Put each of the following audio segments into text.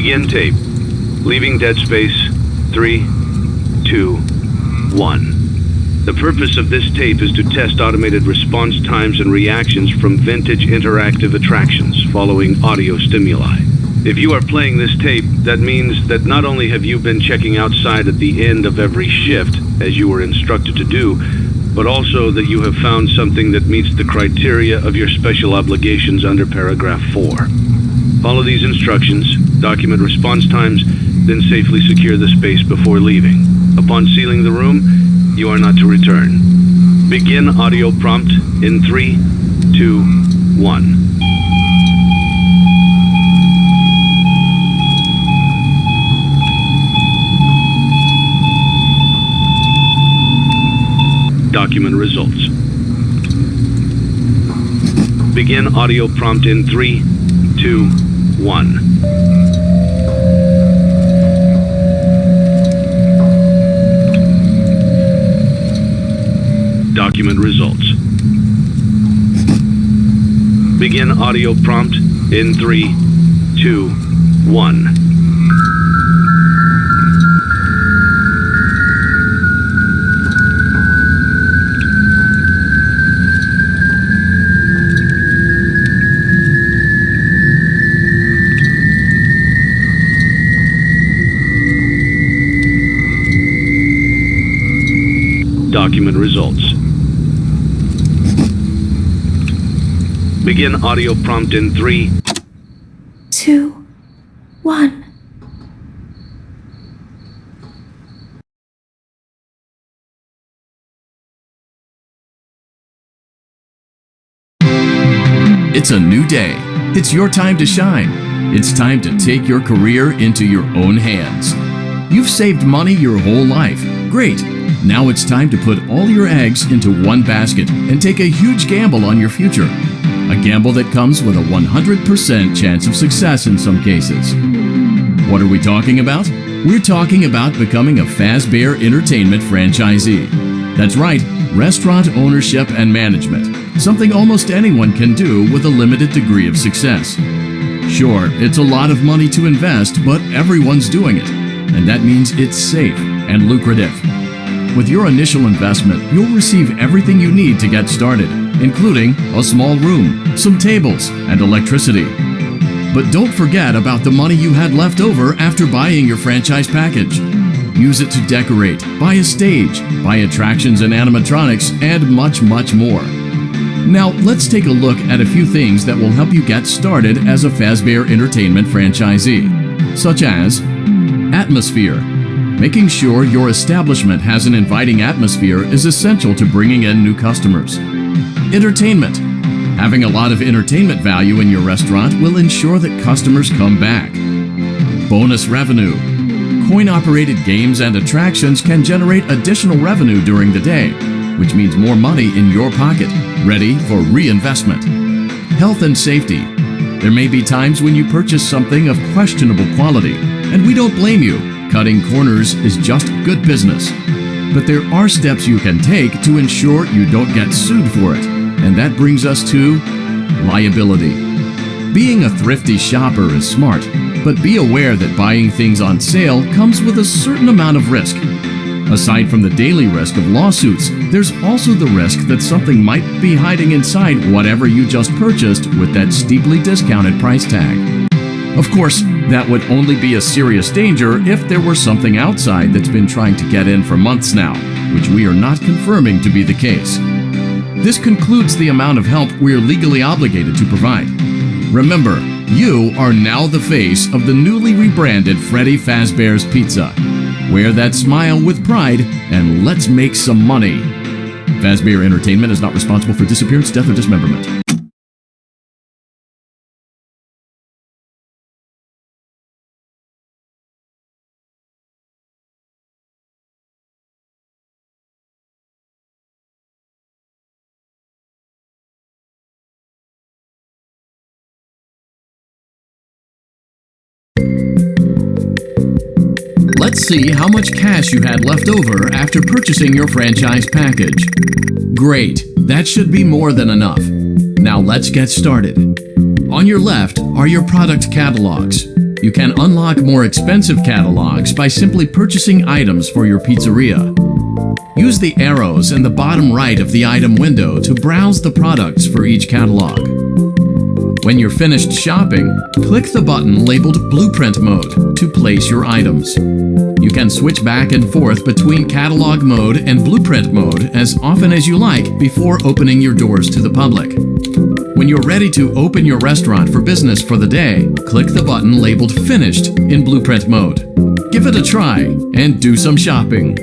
Begin tape. Leaving dead space. 3, 2, 1. The purpose of this tape is to test automated response times and reactions from vintage interactive attractions following audio stimuli. If you are playing this tape, that means that not only have you been checking outside at the end of every shift, as you were instructed to do, but also that you have found something that meets the criteria of your special obligations under paragraph 4. Follow these instructions, document response times, then safely secure the space before leaving. Upon sealing the room, you are not to return. Begin audio prompt in 3, 2, 1. Document results. Begin audio prompt in 3, 2, 1. Document results. Begin audio prompt in 3, 2, 1. Document results. Begin audio prompt in 3, 2, 1. It's a new day. It's your time to shine. It's time to take your career into your own hands. You've saved money your whole life. Great. Now it's time to put all your eggs into one basket and take a huge gamble on your future. A gamble that comes with a 100% chance of success in some cases. What are we talking about? We're talking about becoming a Fazbear Entertainment franchisee. That's right, restaurant ownership and management. Something almost anyone can do with a limited degree of success. Sure, it's a lot of money to invest, but everyone's doing it. And that means it's safe and lucrative. With your initial investment, you'll receive everything you need to get started, including a small room, some tables, and electricity. But don't forget about the money you had left over after buying your franchise package. Use it to decorate, buy a stage, buy attractions and animatronics, and much, much more. Now, let's take a look at a few things that will help you get started as a Fazbear Entertainment franchisee, such as atmosphere. Making sure your establishment has an inviting atmosphere is essential to bringing in new customers. Entertainment. Having a lot of entertainment value in your restaurant will ensure that customers come back. Bonus revenue. Coin-operated games and attractions can generate additional revenue during the day, which means more money in your pocket, ready for reinvestment. Health and safety. There may be times when you purchase something of questionable quality, and we don't blame you. Cutting corners is just good business. But there are steps you can take to ensure you don't get sued for it. And that brings us to liability. Being a thrifty shopper is smart, but be aware that buying things on sale comes with a certain amount of risk. Aside from the daily risk of lawsuits, there's also the risk that something might be hiding inside whatever you just purchased with that steeply discounted price tag. Of course, that would only be a serious danger if there were something outside that's been trying to get in for months now, which we are not confirming to be the case. This concludes the amount of help we are legally obligated to provide. Remember, you are now the face of the newly rebranded Freddy Fazbear's Pizza. Wear that smile with pride and let's make some money. Fazbear Entertainment is not responsible for disappearance, death, or dismemberment. Let's see how much cash you had left over after purchasing your franchise package. Great, that should be more than enough. Now let's get started. On your left are your product catalogs. You can unlock more expensive catalogs by simply purchasing items for your pizzeria. Use the arrows in the bottom right of the item window to browse the products for each catalog. When you're finished shopping, click the button labeled Blueprint Mode to place your items. You can switch back and forth between Catalog Mode and Blueprint Mode as often as you like before opening your doors to the public. When you're ready to open your restaurant for business for the day, click the button labeled Finished in Blueprint Mode. Give it a try and do some shopping.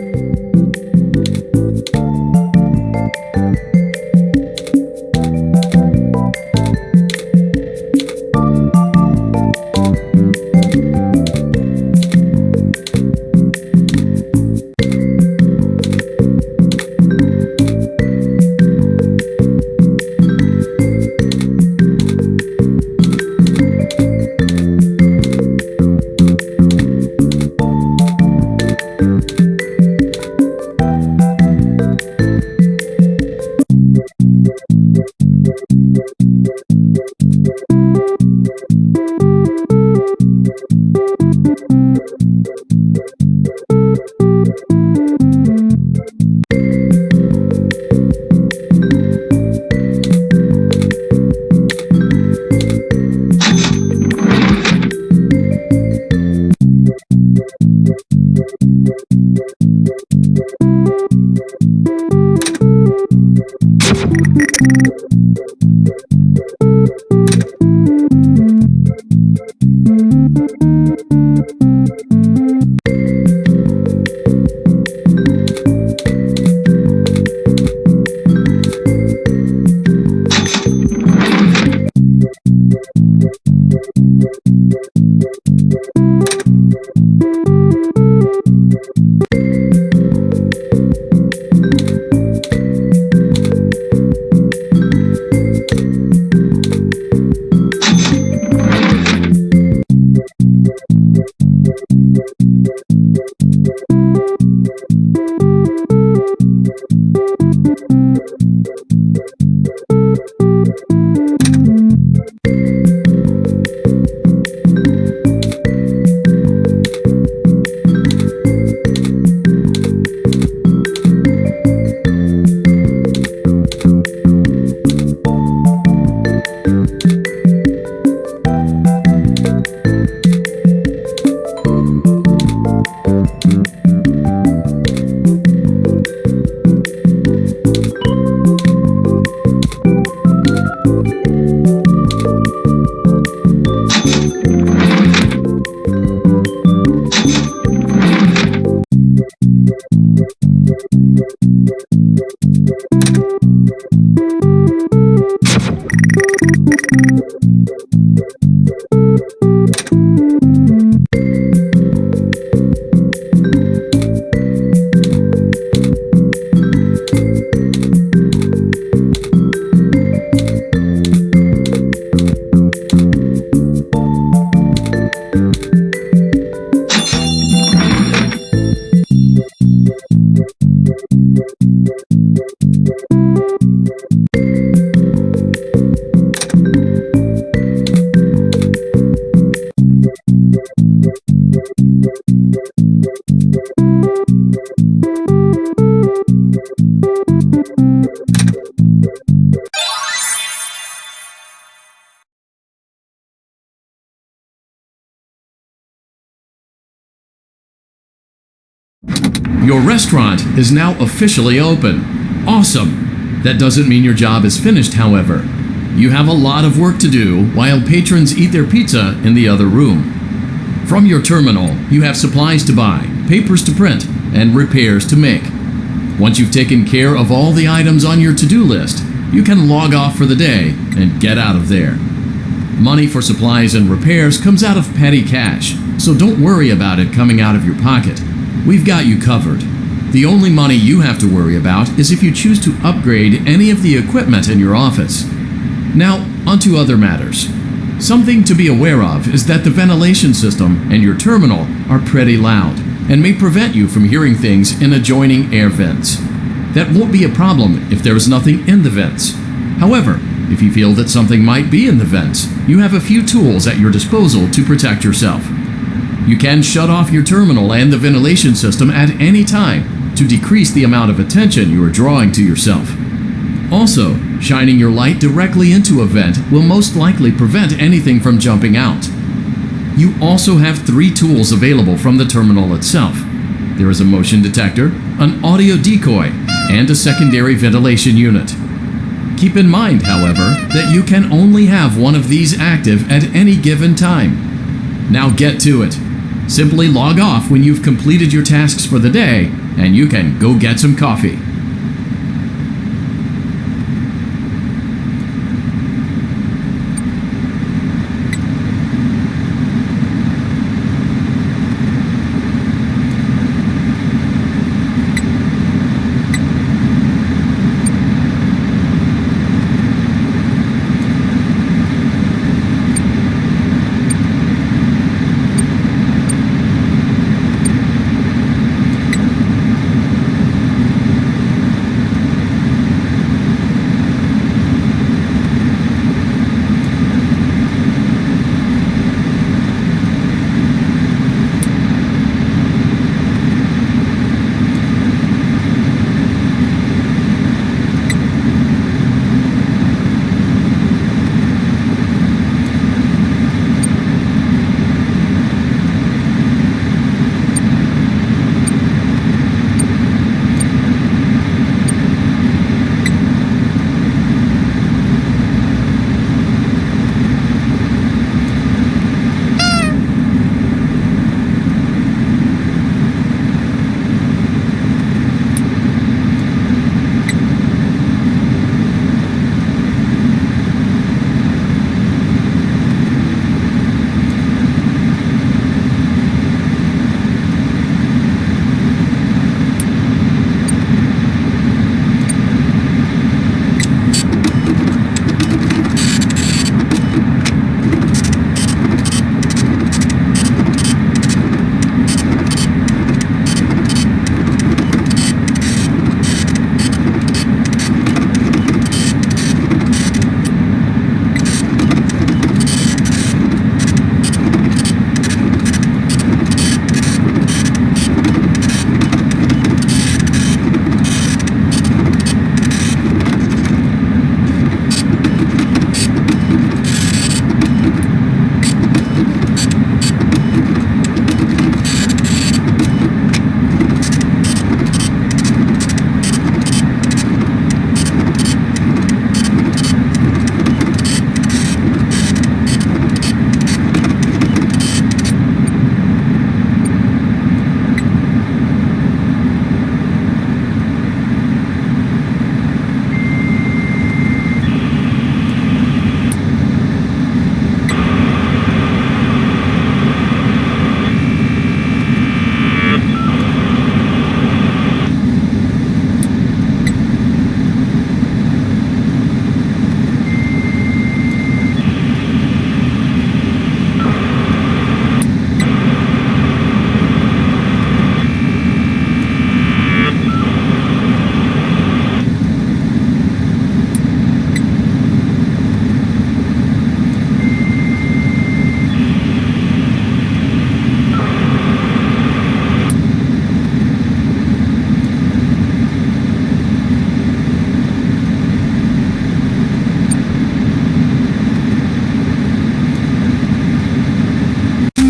Your restaurant is now officially open. Awesome! That doesn't mean your job is finished, however. You have a lot of work to do while patrons eat their pizza in the other room. From your terminal, you have supplies to buy, papers to print, and repairs to make. Once you've taken care of all the items on your to-do list, you can log off for the day and get out of there. Money for supplies and repairs comes out of petty cash, so don't worry about it coming out of your pocket. We've got you covered. The only money you have to worry about is if you choose to upgrade any of the equipment in your office. Now, onto other matters. Something to be aware of is that the ventilation system and your terminal are pretty loud and may prevent you from hearing things in adjoining air vents. That won't be a problem if there is nothing in the vents. However, If you feel that something might be in the vents, you have a few tools at your disposal to protect yourself. You can shut off your terminal and the ventilation system at any time to decrease the amount of attention you are drawing to yourself. Also, shining your light directly into a vent will most likely prevent anything from jumping out. You also have 3 tools available from the terminal itself. There is a motion detector, an audio decoy, and a secondary ventilation unit. Keep in mind, however, that you can only have one of these active at any given time. Now get to it. Simply log off when you've completed your tasks for the day, and you can go get some coffee.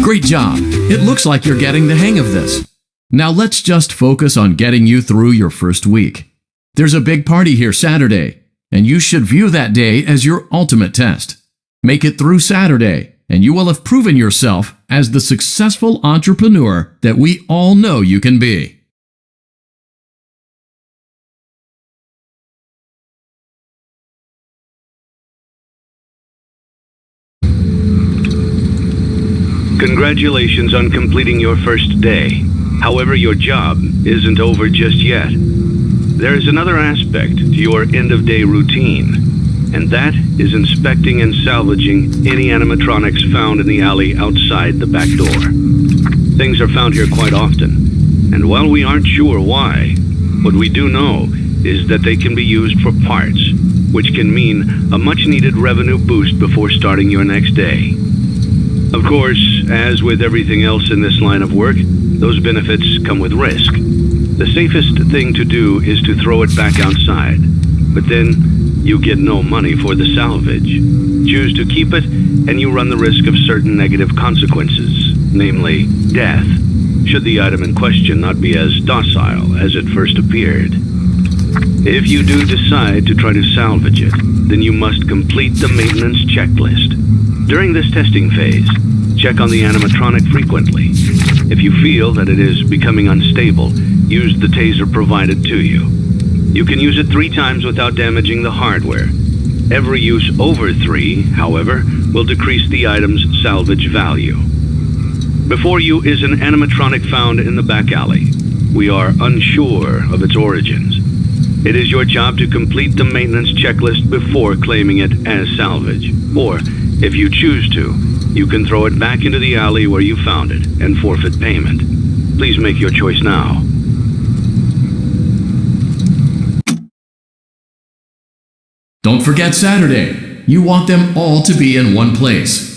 Great job! It looks like you're getting the hang of this. Now let's just focus on getting you through your first week. There's a big party here Saturday, and you should view that day as your ultimate test. Make it through Saturday, and you will have proven yourself as the successful entrepreneur that we all know you can be. Congratulations on completing your first day. However, your job isn't over just yet. There is another aspect to your end-of-day routine, and that is inspecting and salvaging any animatronics found in the alley outside the back door. Things are found here quite often, and while we aren't sure why, what we do know is that they can be used for parts. which can mean a much-needed revenue boost before starting your next day. Of course, as with everything else in this line of work, those benefits come with risk. The safest thing to do is to throw it back outside, but then you get no money for the salvage. Choose to keep it, and you run the risk of certain negative consequences, namely death, should the item in question not be as docile as it first appeared. If you do decide to try to salvage it, then you must complete the maintenance checklist. During this testing phase, check on the animatronic frequently. If you feel that it is becoming unstable, use the taser provided to you. You can use it 3 times without damaging the hardware. Every use over 3, however, will decrease the item's salvage value. Before you is an animatronic found in the back alley. We are unsure of its origins. It is your job to complete the maintenance checklist before claiming it as salvage. Or, if you choose to, you can throw it back into the alley where you found it and forfeit payment. Please make your choice now. Don't forget Saturday. You want them all to be in one place.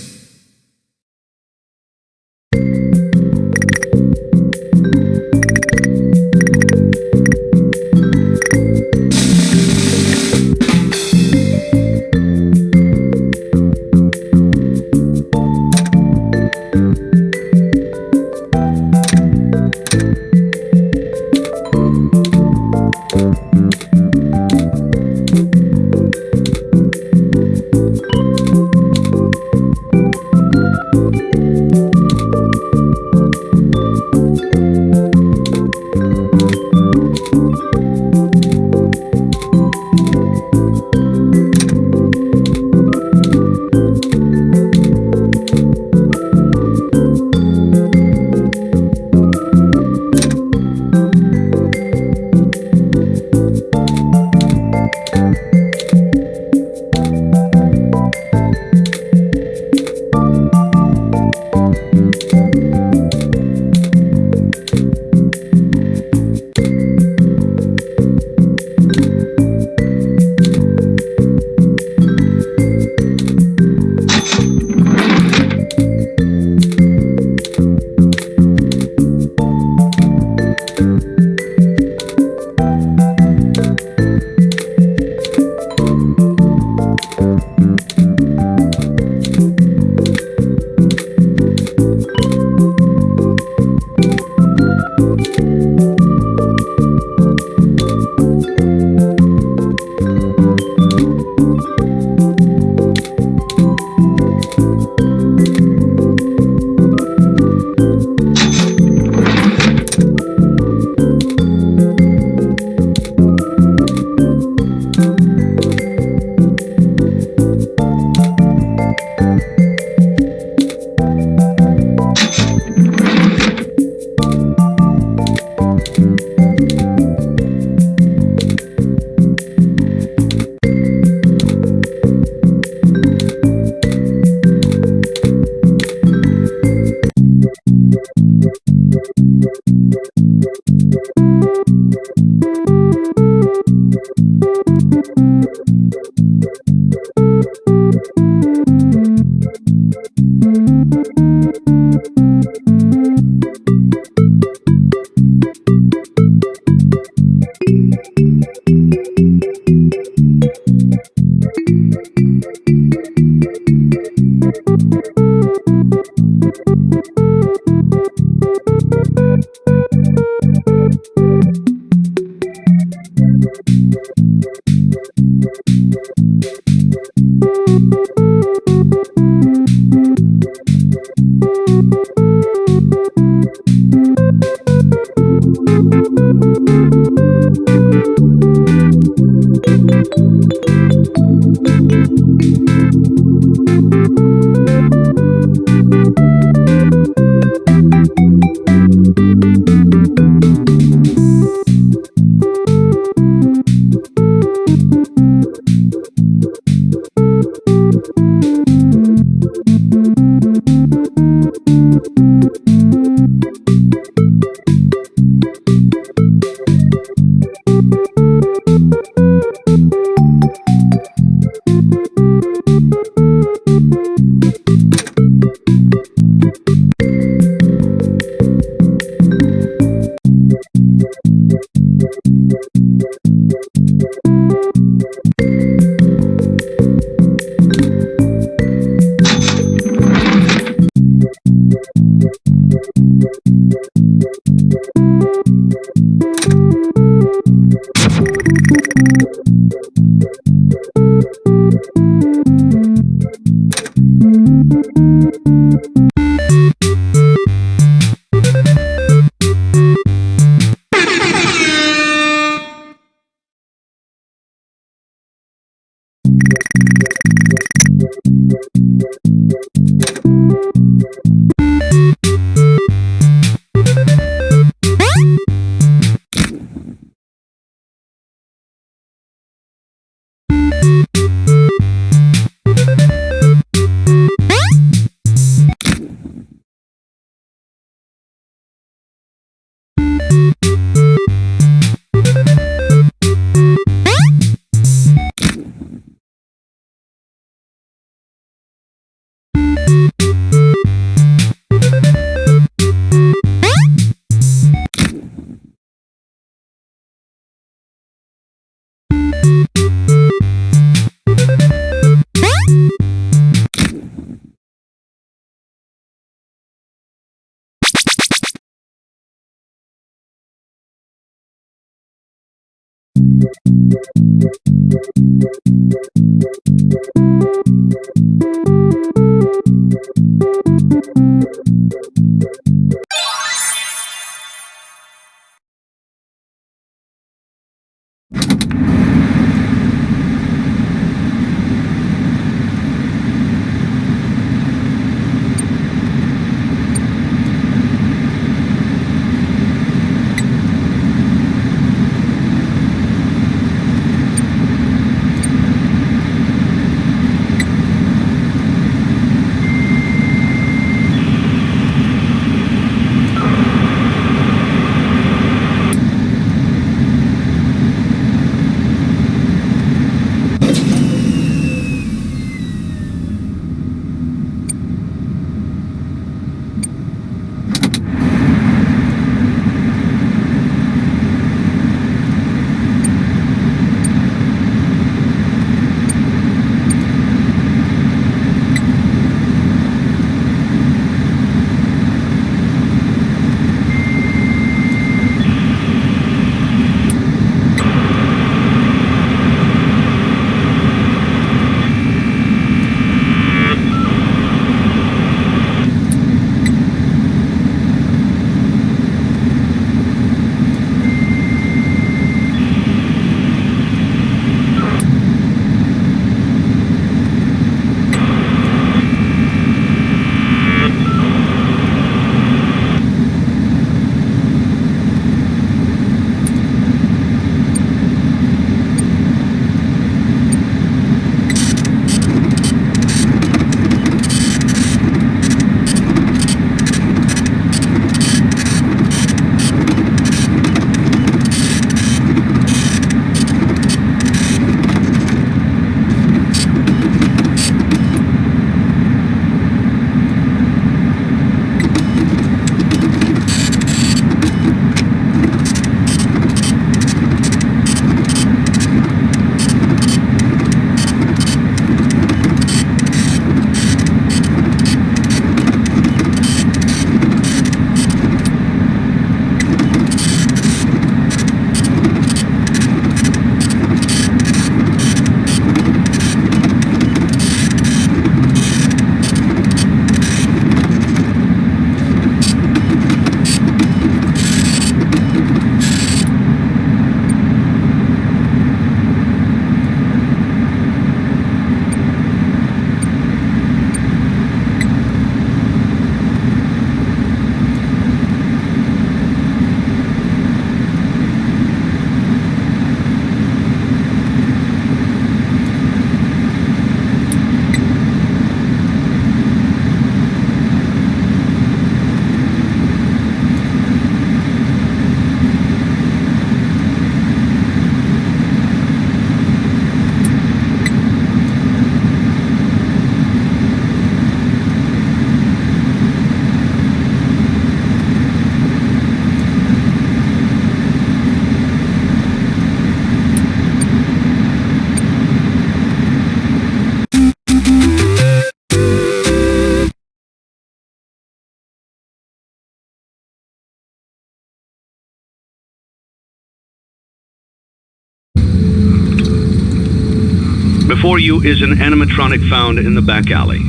Before you is an animatronic found in the back alley.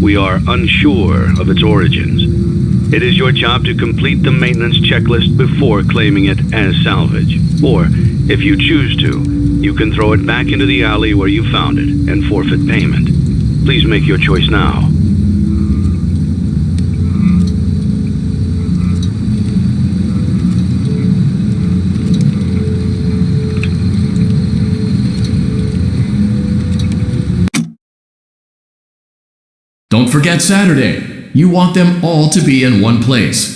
We are unsure of its origins. It is your job to complete the maintenance checklist before claiming it as salvage. Or, If you choose to, you can throw it back into the alley where you found it and forfeit payment. Please make your choice now. Don't forget Saturday. You want them all to be in one place.